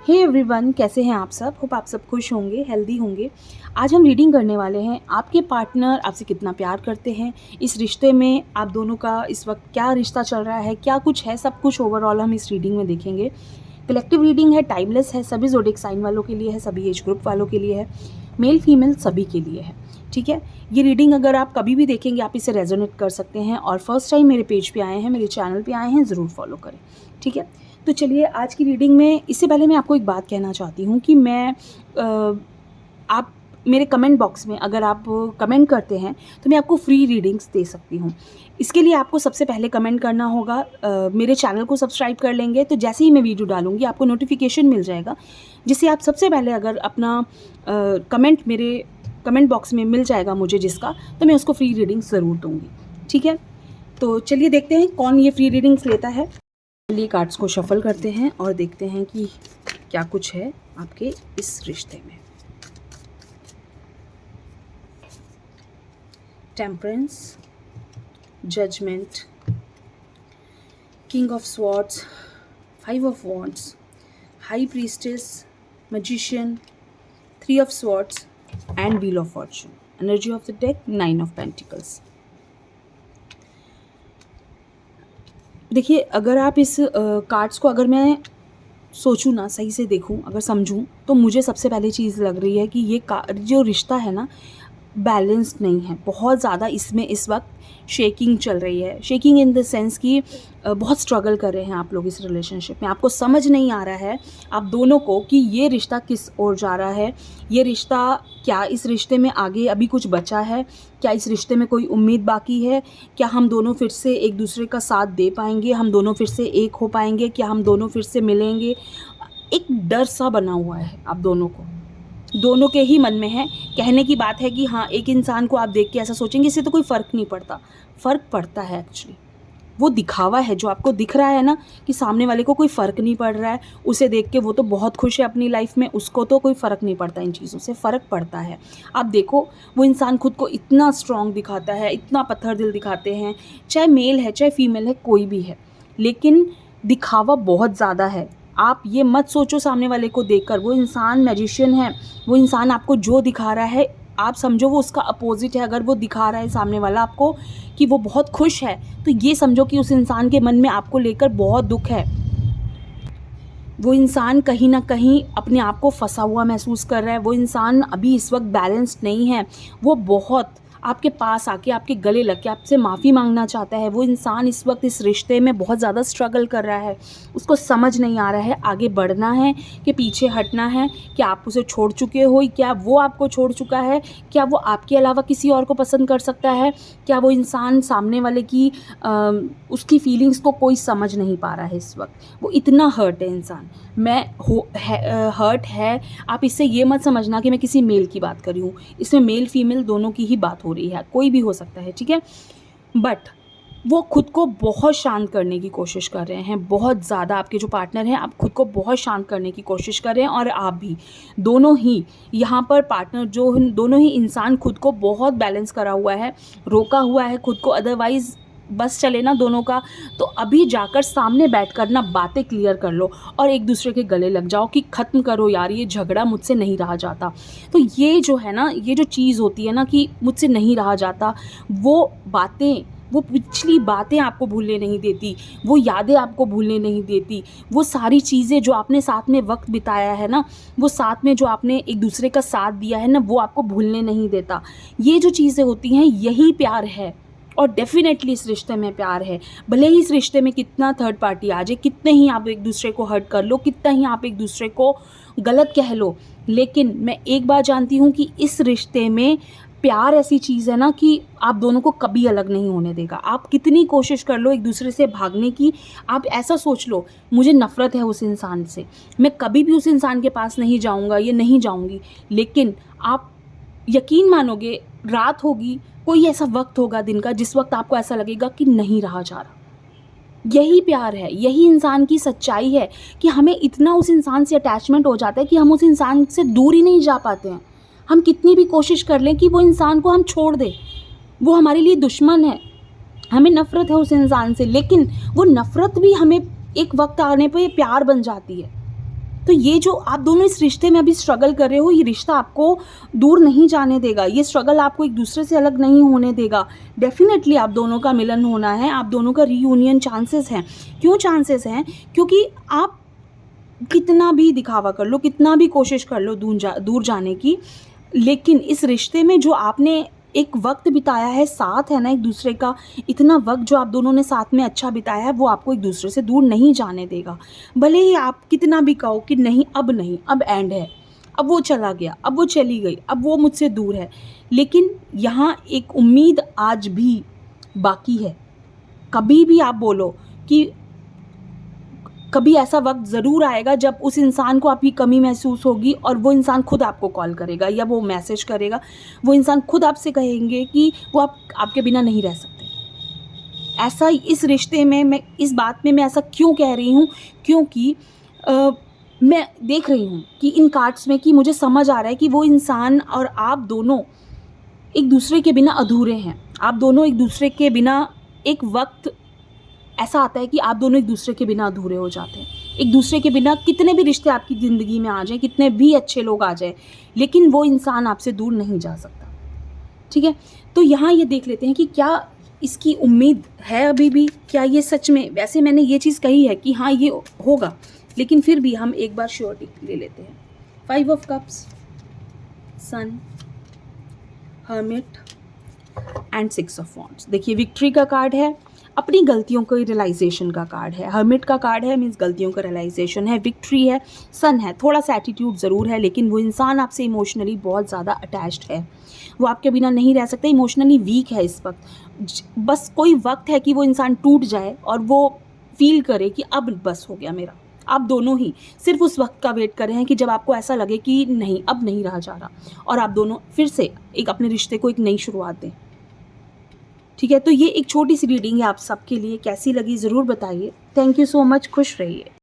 Hey everyone, कैसे हैं आप सब। होप आप सब खुश होंगे, हेल्दी होंगे। आज हम रीडिंग करने वाले हैं आपके पार्टनर आपसे कितना प्यार करते हैं, इस रिश्ते में आप दोनों का इस वक्त क्या रिश्ता चल रहा है, क्या कुछ है, सब कुछ ओवरऑल हम इस रीडिंग में देखेंगे। कलेक्टिव रीडिंग है, टाइमलेस है, सभी ज़ोडिएक साइन वालों के लिए है, सभी एज ग्रुप वालों के लिए है, मेल फीमेल सभी के लिए है। ठीक है, ये रीडिंग अगर आप कभी भी देखेंगे आप इसे रेजोनेट कर सकते हैं। और फर्स्ट टाइम मेरे पेज पे आए हैं, मेरे चैनल पे आए हैं, ज़रूर फॉलो करें। ठीक है, तो चलिए आज की रीडिंग में, इससे पहले मैं आपको एक बात कहना चाहती हूँ कि आप मेरे कमेंट बॉक्स में अगर आप कमेंट करते हैं तो मैं आपको फ्री रीडिंग्स दे सकती हूँ। इसके लिए आपको सबसे पहले कमेंट करना होगा, मेरे चैनल को सब्सक्राइब कर लेंगे तो जैसे ही मैं वीडियो डालूँगी आपको नोटिफिकेशन मिल जाएगा, जिससे आप सबसे पहले अगर अपना कमेंट मेरे कमेंट बॉक्स में मिल जाएगा मुझे जिसका, तो मैं उसको फ्री रीडिंग्स ज़रूर दूँगी। ठीक है, तो चलिए देखते हैं कौन ये फ्री रीडिंग्स लेता है। चलिए कार्ड्स को शफल करते हैं और देखते हैं कि क्या कुछ है आपके इस रिश्ते में। Temperance, judgement, king of swords, 5 of wands, high priestess, magician, 3 of swords and wheel of fortune. Energy of the deck 9 of pentacles. देखिए, अगर आप इस कार्ड्स को अगर मैं सोचूं ना, सही से देखूं, अगर समझूं, तो मुझे सबसे पहली चीज़ लग रही है कि ये जो रिश्ता है ना, बैलेंस्ड नहीं है। बहुत ज़्यादा इसमें इस वक्त शेकिंग चल रही है। शेकिंग इन द सेंस कि बहुत स्ट्रगल कर रहे हैं आप लोग इस रिलेशनशिप में। आपको समझ नहीं आ रहा है आप दोनों को कि ये रिश्ता किस ओर जा रहा है। ये रिश्ता, क्या इस रिश्ते में आगे अभी कुछ बचा है, क्या इस रिश्ते में कोई उम्मीद बाकी है, क्या हम दोनों फिर से एक दूसरे का साथ दे पाएंगे, हम दोनों फिर से एक हो पाएंगे, क्या हम दोनों फिर से मिलेंगे। एक डर सा बना हुआ है आप दोनों को, दोनों के ही मन में है। कहने की बात है कि हाँ, एक इंसान को आप देख के ऐसा सोचेंगे इससे तो कोई फ़र्क नहीं पड़ता। फ़र्क पड़ता है एक्चुअली। वो दिखावा है जो आपको दिख रहा है ना, कि सामने वाले को कोई फ़र्क नहीं पड़ रहा है, उसे देख के वो तो बहुत खुश है अपनी लाइफ में, उसको तो कोई फ़र्क नहीं पड़ता इन चीज़ों से। फ़र्क पड़ता है। आप देखो, वो इंसान खुद को इतना स्ट्रॉन्ग दिखाता है, इतना पत्थर दिल दिखाते हैं, चाहे मेल है चाहे फीमेल है, कोई भी है, लेकिन दिखावा बहुत ज़्यादा है। आप ये मत सोचो सामने वाले को देखकर वो इंसान मैजिशियन है, वो इंसान आपको जो दिखा रहा है आप समझो वो उसका अपोजिट है। अगर वो दिखा रहा है सामने वाला आपको कि वो बहुत खुश है, तो ये समझो कि उस इंसान के मन में आपको लेकर बहुत दुख है। वो इंसान कहीं ना कहीं अपने आप को फंसा हुआ महसूस कर रहा है। वो इंसान अभी इस वक्त बैलेंस्ड नहीं है। वो बहुत आपके पास आके आपके गले लग के आपसे माफ़ी मांगना चाहता है। वो इंसान इस वक्त इस रिश्ते में बहुत ज़्यादा स्ट्रगल कर रहा है। उसको समझ नहीं आ रहा है आगे बढ़ना है कि पीछे हटना है। क्या आप उसे छोड़ चुके हो, क्या वो आपको छोड़ चुका है, क्या वो आपके अलावा किसी और को पसंद कर सकता है, क्या वो इंसान सामने वाले की उसकी फीलिंग्स को कोई समझ नहीं पा रहा है इस वक्त। वो इतना हर्ट है इंसान। हर्ट है। आप इससे ये मत समझना कि मैं किसी मेल की बात कर रही हूँ। इसमें मेल फीमेल दोनों की ही बात हो रही है, कोई भी हो सकता है। ठीक है, बट वो खुद को बहुत शांत करने की कोशिश कर रहे हैं, बहुत ज़्यादा। आपके जो पार्टनर हैं, आप खुद को बहुत शांत करने की कोशिश कर रहे हैं, और आप भी, दोनों ही यहाँ पर पार्टनर जो दोनों ही इंसान खुद को बहुत बैलेंस करा हुआ है, रोका हुआ है खुद को। अदरवाइज़ बस चले ना दोनों का, तो अभी जाकर सामने बैठकर ना बातें क्लियर कर लो और एक दूसरे के गले लग जाओ कि ख़त्म करो यार, ये झगड़ा मुझसे नहीं रहा जाता। तो ये जो है ना, ये जो चीज़ होती है ना कि मुझसे नहीं रहा जाता, वो बातें, वो पिछली बातें आपको भूलने नहीं देती, वो यादें आपको भूलने नहीं देती, वो सारी चीज़ें जो आपने साथ में वक्त बिताया है ना, वो साथ में जो आपने एक दूसरे का साथ दिया है ना, वो आपको भूलने नहीं देता। ये जो चीज़ें होती हैं, यही प्यार है। और डेफिनेटली इस रिश्ते में प्यार है। भले ही इस रिश्ते में कितना थर्ड पार्टी आ जाए, कितने ही आप एक दूसरे को हर्ट कर लो, कितना ही आप एक दूसरे को गलत कह लो, लेकिन मैं एक बात जानती हूँ कि इस रिश्ते में प्यार ऐसी चीज़ है ना कि आप दोनों को कभी अलग नहीं होने देगा। आप कितनी कोशिश कर लो एक दूसरे से भागने की, आप ऐसा सोच लो मुझे नफ़रत है उस इंसान से, मैं कभी भी उस इंसान के पास नहीं जाऊँगा, ये नहीं जाऊँगी, लेकिन आप यकीन मानोगे, रात होगी, कोई ऐसा वक्त होगा दिन का जिस वक्त आपको ऐसा लगेगा कि नहीं रहा जा रहा। यही प्यार है, यही इंसान की सच्चाई है कि हमें इतना उस इंसान से अटैचमेंट हो जाता है कि हम उस इंसान से दूर ही नहीं जा पाते हैं। हम कितनी भी कोशिश कर लें कि वो इंसान को हम छोड़ दें, वो हमारे लिए दुश्मन है, हमें नफ़रत है उस इंसान से, लेकिन वो नफ़रत भी हमें एक वक्त आने पे प्यार बन जाती है। तो ये जो आप दोनों इस रिश्ते में अभी स्ट्रगल कर रहे हो, ये रिश्ता आपको दूर नहीं जाने देगा, ये स्ट्रगल आपको एक दूसरे से अलग नहीं होने देगा। डेफिनेटली आप दोनों का मिलन होना है, आप दोनों का रीयूनियन चांसेस हैं। क्यों चांसेस हैं? क्योंकि आप कितना भी दिखावा कर लो, कितना भी कोशिश कर लो दूर जाने की, लेकिन इस रिश्ते में जो आपने एक वक्त बिताया है, साथ है ना एक दूसरे का, इतना वक्त जो आप दोनों ने साथ में अच्छा बिताया है, वो आपको एक दूसरे से दूर नहीं जाने देगा। भले ही आप कितना भी कहो कि नहीं, अब एंड है, अब वो चला गया, अब वो चली गई, अब वो मुझसे दूर है, लेकिन यहाँ एक उम्मीद आज भी बाकी है। कभी भी आप बोलो कि कभी ऐसा वक्त ज़रूर आएगा जब उस इंसान को आपकी कमी महसूस होगी और वो इंसान खुद आपको कॉल करेगा या वो मैसेज करेगा, वो इंसान खुद आपसे कहेंगे कि वो आपके बिना नहीं रह सकते। ऐसा इस रिश्ते में मैं इस बात में मैं ऐसा क्यों कह रही हूँ, क्योंकि मैं देख रही हूँ कि इन कार्ड्स में कि मुझे समझ आ रहा है कि वो इंसान और आप दोनों एक दूसरे के बिना अधूरे हैं। आप दोनों एक दूसरे के बिना, एक वक्त ऐसा आता है कि आप दोनों एक दूसरे के बिना अधूरे हो जाते हैं। एक दूसरे के बिना कितने भी रिश्ते आपकी ज़िंदगी में आ जाएँ, कितने भी अच्छे लोग आ जाएँ, लेकिन वो इंसान आपसे दूर नहीं जा सकता। ठीक है? तो यहाँ ये देख लेते हैं कि क्या इसकी उम्मीद है अभी भी? क्या ये सच में, वैसे मैंने ये चीज़ कही है कि हाँ ये होगा, लेकिन फिर भी हम एक बार श्योरिटी ले लेते हैं। 5 of cups, sun, hermit and 6 of wands. देखिए विक्ट्री का कार्ड है, अपनी गलतियों को रियलाइजेशन का कार्ड है। हर्मिट का कार्ड है, मीन्स गलतियों का रियलाइजेशन है। विक्ट्री है, सन है, थोड़ा सा एटीट्यूड ज़रूर है, लेकिन वो इंसान आपसे इमोशनली बहुत ज़्यादा अटैच्ड है, वो आपके बिना नहीं रह सकता, इमोशनली वीक है इस वक्त। बस कोई वक्त है कि वो इंसान टूट जाए और वो फील करे कि अब बस हो गया मेरा। आप दोनों ही सिर्फ उस वक्त का वेट कर रहे हैं कि जब आपको ऐसा लगे कि नहीं, अब नहीं रहा जा रहा, और आप दोनों फिर से एक अपने रिश्ते को एक नई शुरुआत दें। ठीक है, तो ये एक छोटी सी रीडिंग है आप सबके लिए, कैसी लगी ज़रूर बताइए। थैंक यू सो मच, खुश रहिए।